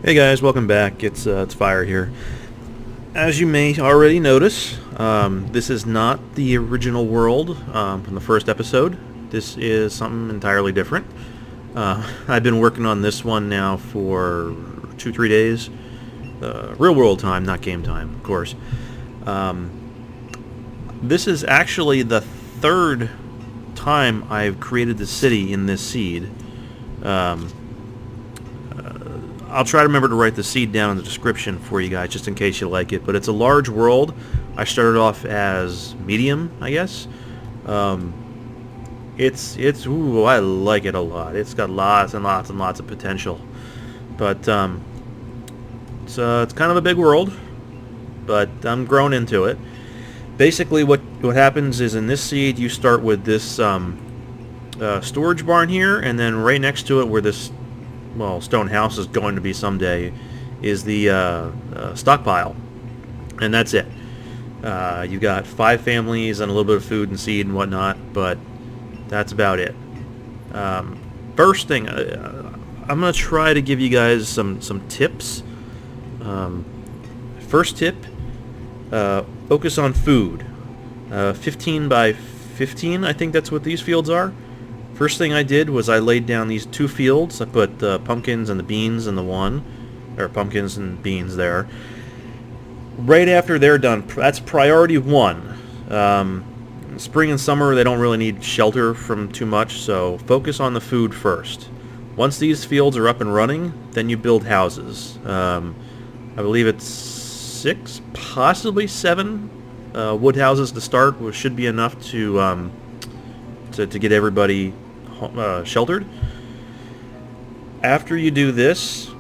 Hey guys, welcome back. It's Fire here. As you may already notice, this is not the original world from the first episode. This is something entirely different. I've been working on this one now for 2-3 days. Real world time, not game time, of course. This is actually the third time I've created the city in this seed. I'll try to remember to write the seed down in the description for you guys, just in case you like it. But it's a large world. I started off as medium, I guess. Ooh, I like it a lot. It's got lots and lots and lots of potential. But it's kind of a big world, but I'm growing into it. Basically, what happens is in this seed, you start with this storage barn here, and then right next to it, where this stone house is going to be someday, is the stockpile, and that's it. You got 5 families and a little bit of food and seed and whatnot, but that's about it. First thing, I'm going to try to give you guys some tips. First tip, focus on food. 15 by 15, I think that's what these fields are. First thing I did was I laid down these 2 fields. I put the pumpkins and the beans in the one, or pumpkins and beans there. Right after they're done, that's priority 1. Spring and summer, they don't really need shelter from too much, so focus on the food first. Once these fields are up and running, then you build houses. I believe it's 6, possibly 7 wood houses to start, which should be enough to get everybody sheltered. After you do this,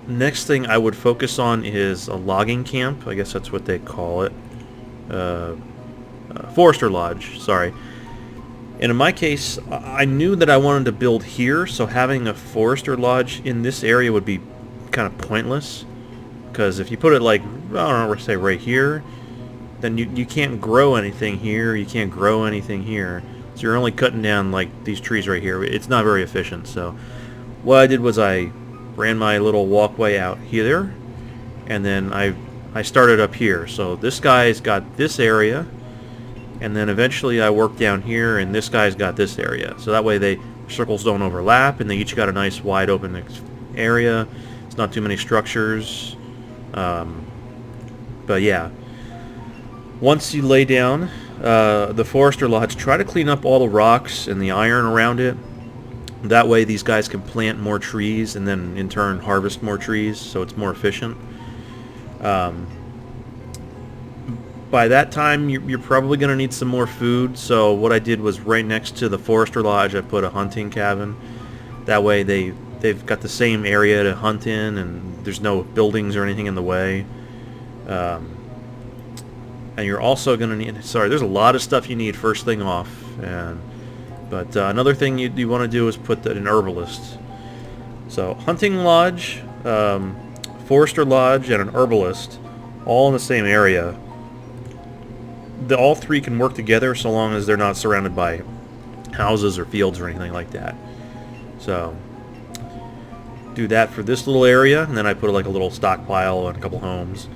next thing I would focus on is a logging camp. I guess that's what they call it. Forester Lodge, sorry. And in my case, I knew that I wanted to build here, so having a Forester Lodge in this area would be kind of pointless. Because if you put it like, I don't know, say right here, then you can't grow anything here, you can't grow anything here. So you're only cutting down like these trees right here. It's not very efficient. So what I did was I ran my little walkway out here, and then I started up here. So this guy's got this area, and then eventually I worked down here, and this guy's got this area. So that way the circles don't overlap, and they each got a nice wide open area. It's not too many structures. But yeah. Once you lay down the Forester Lodge, try to clean up all the rocks and the iron around it. That way these guys can plant more trees and then in turn harvest more trees, so it's more efficient. By that time you're probably going to need some more food, so what I did was right next to the Forester Lodge I put a hunting cabin. That way they've got the same area to hunt in, and there's no buildings or anything in the way. And you're also going to need, there's a lot of stuff you need first thing off. But another thing you want to do is put an herbalist. So hunting lodge, Forester Lodge, and an herbalist, all in the same area. All 3 can work together so long as they're not surrounded by houses or fields or anything like that. So do that for this little area, and then I put like a little stockpile and a couple homes.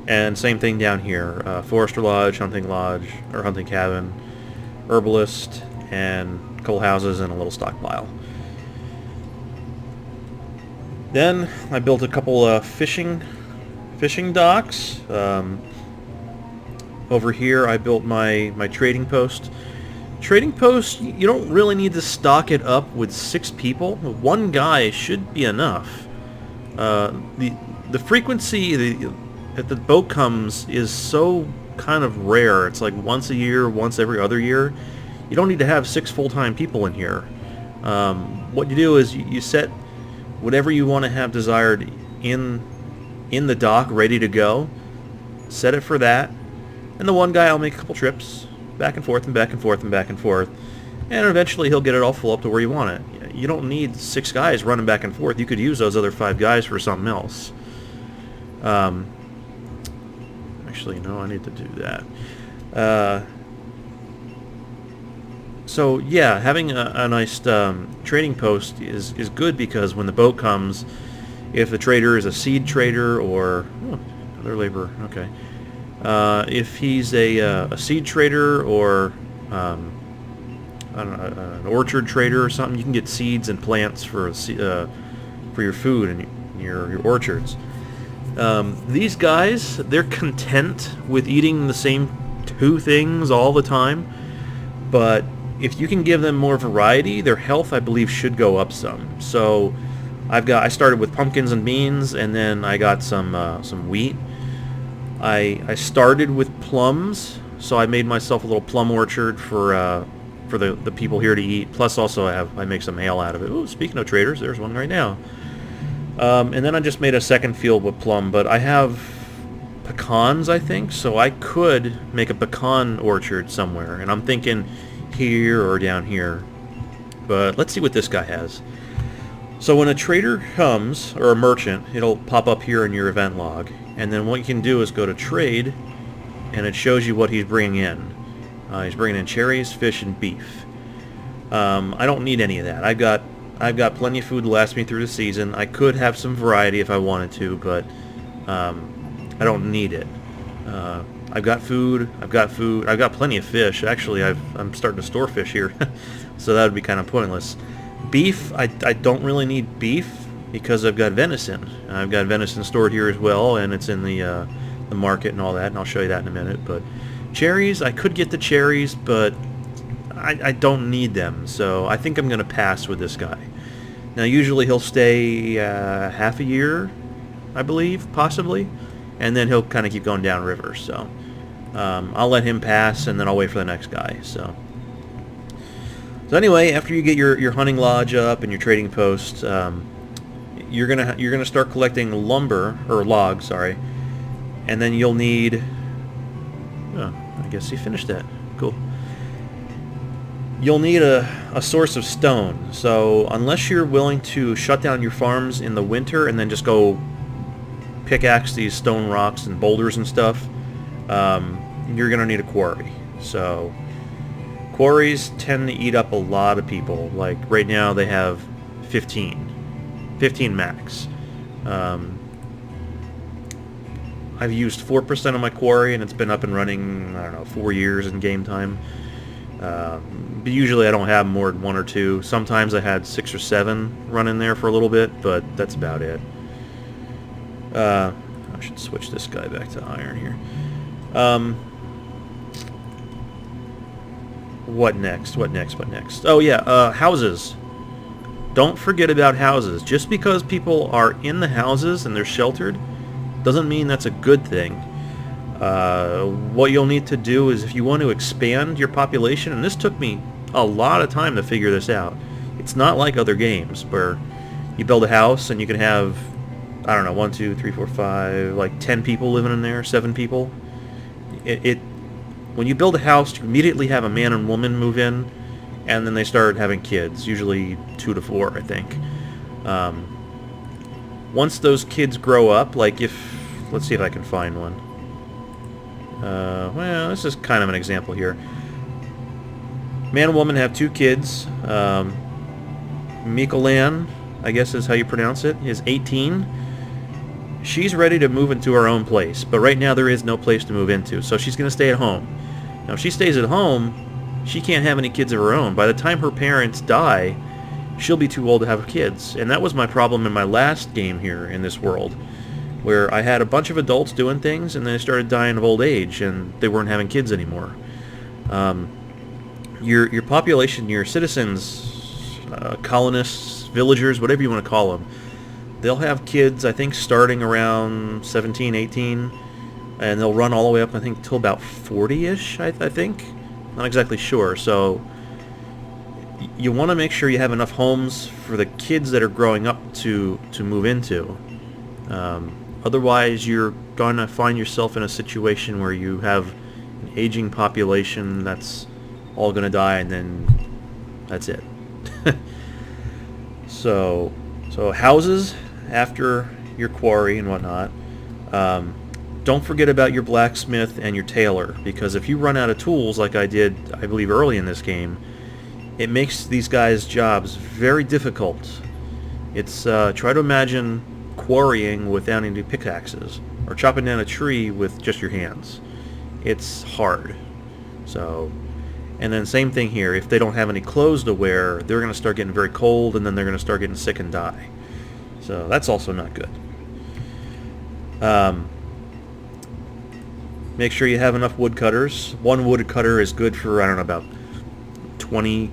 And same thing down here, Forester Lodge, hunting lodge, or hunting cabin, herbalist, and a couple houses and a little stockpile. Then I built a couple fishing docks. Over here I built my trading post. Trading post, you don't really need to stock it up with 6 people. 1 guy should be enough. The frequency that the boat comes is so kind of rare. It's like once a year, once every other year. You don't need to have 6 full-time people in here. What you do is you set whatever you want to have desired in the dock ready to go. Set it for that, and the 1 guy will make a couple trips back and forth and back and forth and back and forth, and eventually he'll get it all full up to where you want it. You don't need 6 guys running back and forth. You could use those other 5 guys for something else. Actually, no, I need to do that. So yeah, having a nice trading post is good because when the boat comes, if the trader is a seed trader or other labor, okay, if he's a seed trader or I don't know, an orchard trader or something, you can get seeds and plants for your food and your orchards. These guys, they're content with eating the same two things all the time, but if you can give them more variety, their health, I believe, should go up some. So I started with pumpkins and beans, and then I got some wheat. I started with plums, so I made myself a little plum orchard for the people here to eat. Plus, also I make some ale out of it. Ooh, speaking of traders, there's one right now. And then I just made a second field with plum, but I have pecans, I think, so I could make a pecan orchard somewhere, and I'm thinking here or down here. But let's see what this guy has. So when a trader comes, or a merchant, it'll pop up here in your event log, and then what you can do is go to trade, and it shows you what he's bringing in. He's bringing in cherries, fish, and beef. I don't need any of that. I've got plenty of food to last me through the season. I could have some variety if I wanted to, but I don't need it. I've got food. I've got plenty of fish. Actually, I'm starting to store fish here, so that would be kind of pointless. Beef, I don't really need beef because I've got venison. I've got venison stored here as well, and it's in the market and all that, and I'll show you that in a minute. But cherries, I could get the cherries, but I don't need them, so I think I'm going to pass with this guy. Now, usually he'll stay half a year, I believe, possibly, and then he'll kind of keep going downriver. So I'll let him pass, and then I'll wait for the next guy. So anyway, after you get your hunting lodge up and your trading post, you're gonna start collecting lumber or logs, sorry, and then you'll need. Oh, I guess he finished that. Cool. You'll need a source of stone. So unless you're willing to shut down your farms in the winter and then just go pickaxe these stone rocks and boulders and stuff, you're going to need a quarry. So quarries tend to eat up a lot of people. Like right now they have 15 max. I've used 4% of my quarry and it's been up and running, I don't know, 4 years in game time. But usually I don't have more than 1 or 2. Sometimes I had 6 or 7 running there for a little bit, but that's about it. I should switch this guy back to iron here. What next? Oh yeah, houses. Don't forget about houses. Just because people are in the houses and they're sheltered doesn't mean that's a good thing. What you'll need to do is if you want to expand your population, and this took me a lot of time to figure this out. It's not like other games where you build a house and you can have, I don't know, 1, 2, 3, 4, 5, like 10 people living in there, 7 people. When you build a house, you immediately have a man and woman move in, and then they start having kids, usually 2 to 4, I think. Once those kids grow up, like let's see if I can find one. Well, this is kind of an example here. Man and woman have 2 kids. Mikolan, I guess is how you pronounce it, is 18. She's ready to move into her own place, but right now there is no place to move into, so she's going to stay at home. Now, if she stays at home, she can't have any kids of her own. By the time her parents die, she'll be too old to have kids, and that was my problem in my last game here in this world, where I had a bunch of adults doing things, and then they started dying of old age, and they weren't having kids anymore. Your population, your citizens, colonists, villagers, whatever you want to call them, they'll have kids, I think, starting around 17, 18, and they'll run all the way up, I think, till about 40-ish, I think. Not exactly sure. So you want to make sure you have enough homes for the kids that are growing up to move into. Otherwise, you're going to find yourself in a situation where you have an aging population that's all going to die, and then that's it. So houses after your quarry and whatnot. Don't forget about your blacksmith and your tailor, because if you run out of tools like I did, I believe, early in this game, it makes these guys' jobs very difficult. It's try to imagine quarrying without any pickaxes, or chopping down a tree with just your hands. It's hard. So, and then same thing here. If they don't have any clothes to wear, they're going to start getting very cold, and then they're going to start getting sick and die. So that's also not good. Make sure you have enough woodcutters. One woodcutter is good for, I don't know, about 20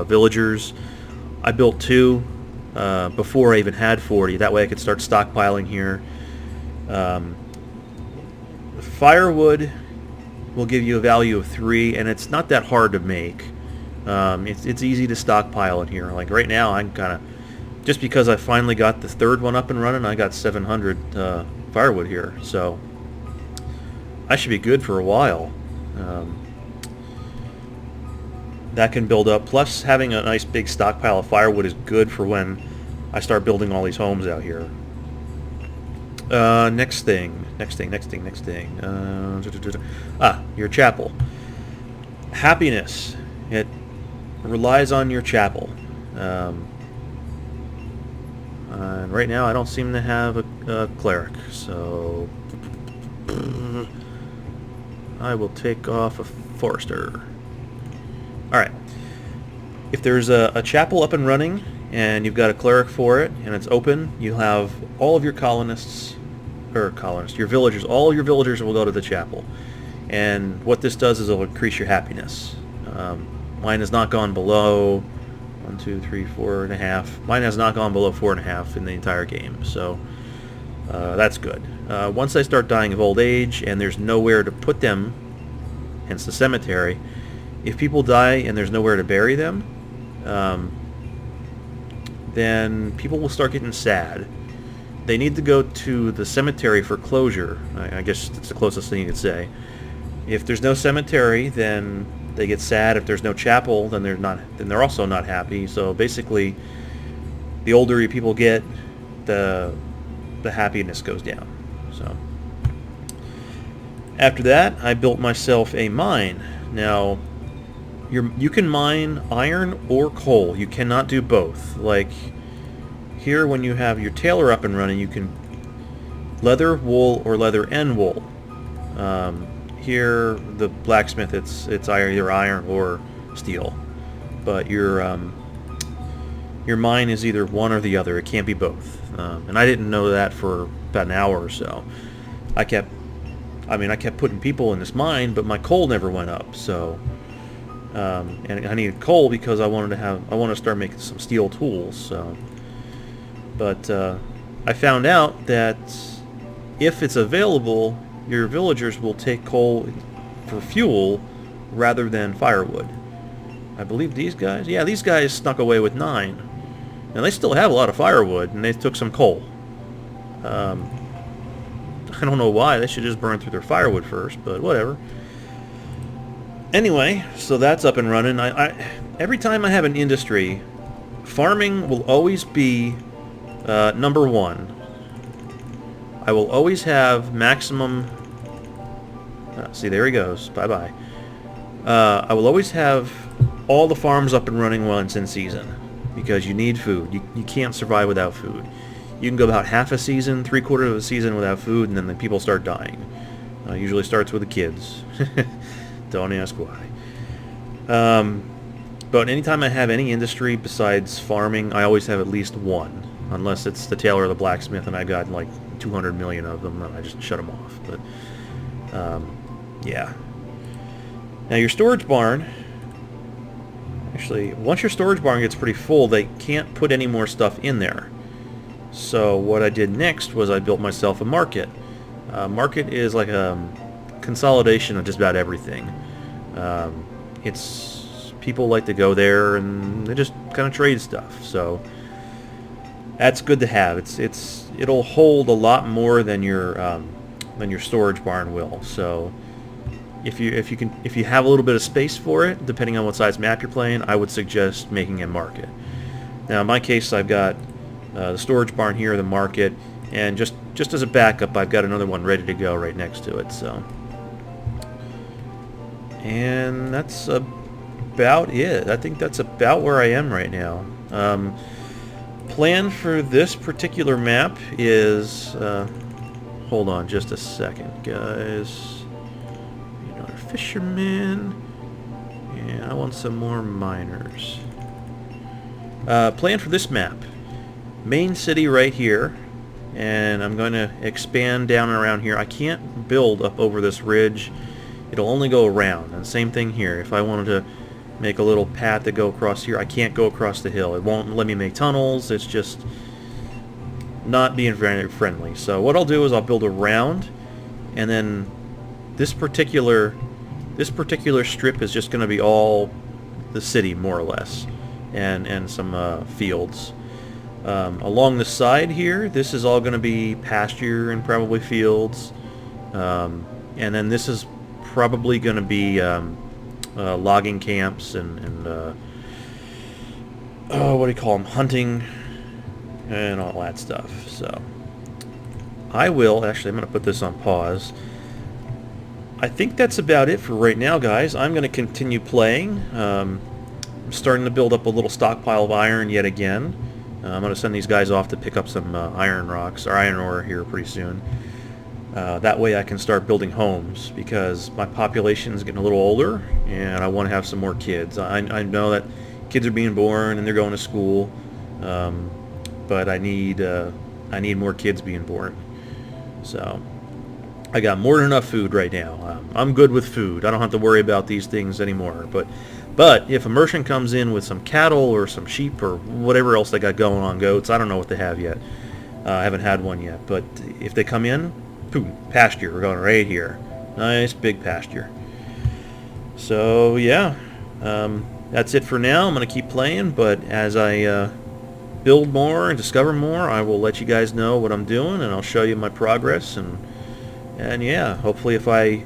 villagers. I built 2 before I even had 40. That way I could start stockpiling here. Firewood will give you a value of 3, and it's not that hard to make. It's easy to stockpile in here. Like right now, I'm kind of, just because I finally got the 3rd one up and running, I got 700 firewood here, so I should be good for a while. That can build up. Plus, having a nice big stockpile of firewood is good for when I start building all these homes out here. Next thing. Your chapel. Happiness. It relies on your chapel. And right now I don't seem to have a cleric, so I will take off a forester. Alright. If there's a chapel up and running, and you've got a cleric for it, and it's open, you'll have all of your your villagers, all your villagers will go to the chapel. And what this does is it'll increase your happiness. Mine has not gone below 1, 2, 3, 4.5. Mine has not gone below 4.5 in the entire game, so that's good. Once I start dying of old age and there's nowhere to put them, hence the cemetery, if people die and there's nowhere to bury them, then people will start getting sad. They need to go to the cemetery for closure. I guess that's the closest thing you could say. If there's no cemetery, then they get sad. If there's no chapel, then they're also not happy. So basically, the older people get, the happiness goes down. So after that, I built myself a mine. Now, you can mine iron or coal. You cannot do both. Like here, when you have your tailor up and running, you can leather, wool, or leather and wool. Here, the blacksmith, it's either iron or steel. But your mine is either one or the other. It can't be both. And I didn't know that for about an hour or so. I kept putting people in this mine, but my coal never went up. So, and I needed coal because I wanted to start making some steel tools. So, but I found out that if it's available, your villagers will take coal for fuel rather than firewood. I believe these guys, yeah, these guys snuck away with 9. And they still have a lot of firewood, and they took some coal. I don't know why. They should just burn through their firewood first, but whatever. Anyway, so that's up and running. Every time I have an industry, farming will always be number 1. I will always have maximum... see, there he goes. Bye-bye. I will always have all the farms up and running while it's in season, because you need food. You can't survive without food. You can go about half a season, 3/4 of a season without food, and then the people start dying. Usually starts with the kids. Don't ask why. But anytime I have any industry besides farming, I always have at least one. Unless it's the tailor or the blacksmith, and I got like 200 million of them, and I just shut them off. But, yeah. Now your storage barn... Actually, once your storage barn gets pretty full, they can't put any more stuff in there. So what I did next was I built myself a market. Market is like a consolidation of just about everything. It's people like to go there and they just kind of trade stuff. So that's good to have. It'll hold a lot more than your storage barn will. So if you have a little bit of space for it, depending on what size map you're playing, I would suggest making a market. Now in my case, I've got the storage barn here, the market, and just as a backup, I've got another one ready to go right next to it. So, and that's about it. I think that's about where I am right now. Plan for this particular map is... hold on just a second, guys. Another fisherman. And I want some more miners. Plan for this map. Main city right here. And I'm going to expand down and around here. I can't build up over this ridge. It'll only go around. And same thing here. If I wanted to make a little path to go across here, I can't go across the hill. It won't let me make tunnels. It's just not being very friendly. So what I'll do is I'll build around, and then this particular strip is just going to be all the city, more or less, and some fields. Along the side here, this is all going to be pasture and probably fields. And then this is probably going to be logging camps and what do you call them? Hunting and all that stuff. So I will, actually, I'm going to put this on pause. I think that's about it for right now, guys. I'm going to continue playing. I'm starting to build up a little stockpile of iron yet again. I'm going to send these guys off to pick up some iron rocks, or iron ore here pretty soon. That way I can start building homes, because my population is getting a little older, and I want to have some more kids. I know that kids are being born and they're going to school, but I need more kids being born. So I got more than enough food right now. I'm good with food. I don't have to worry about these things anymore. But if a merchant comes in with some cattle or some sheep or whatever else they got going on, goats, I don't know what they have yet. I haven't had one yet. But if they come in, boom, pasture. We're going right here. Nice big pasture. So yeah, that's it for now. I'm going to keep playing, but as I build more and discover more, I will let you guys know what I'm doing, and I'll show you my progress. And yeah, hopefully if I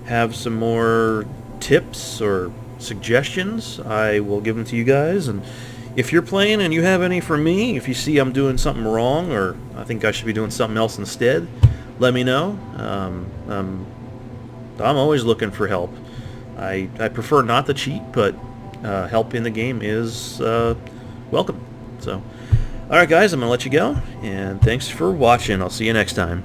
have some more tips or suggestions, I will give them to you guys. And if you're playing and you have any for me, if you see I'm doing something wrong or I think I should be doing something else instead, let me know. I'm always looking for help. I prefer not to cheat, but help in the game is welcome. So, alright guys, I'm going to let you go, and thanks for watching. I'll see you next time.